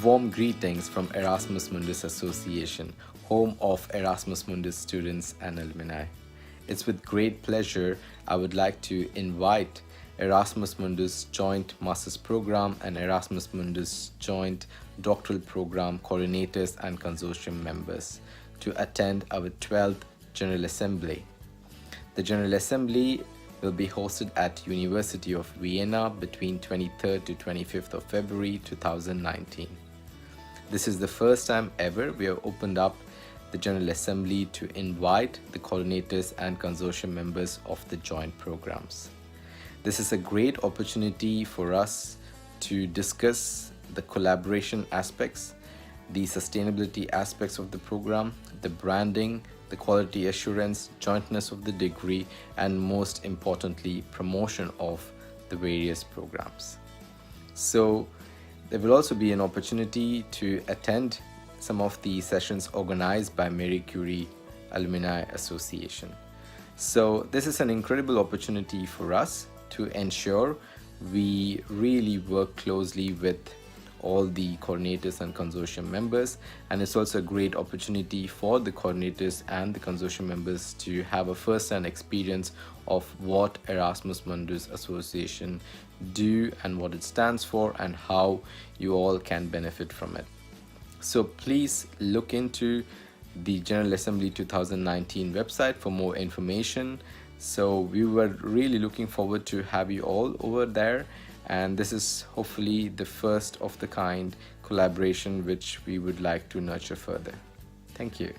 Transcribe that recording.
Warm greetings from Erasmus Mundus Association, home of Erasmus Mundus students and alumni. It's with great pleasure I would like to invite Erasmus Mundus Joint Masters Program and Erasmus Mundus Joint Doctoral Program coordinators and consortium members to attend our 12th General Assembly. The General Assembly will be hosted at University of Vienna between 23rd to 25th of February 2019. This is the first time ever we have opened up the General Assembly to invite the coordinators and consortium members of the joint programs. This is a great opportunity for us to discuss the collaboration aspects, the sustainability aspects of the program, the branding, the quality assurance, jointness of the degree, and most importantly, promotion of the various programs. So there will also be an opportunity to attend some of the sessions organized by Marie Curie Alumni Association. So this is an incredible opportunity for us to ensure we really work closely with all the coordinators and consortium members, and it's also a great opportunity for the coordinators and the consortium members to have a first-hand experience of what Erasmus Mundus Association do and what it stands for and how you all can benefit from it. So please look into the General Assembly 2019 website for more information. So we were really looking forward to have you all over there, and this is hopefully the first of the kind collaboration which we would like to nurture further. Thank you.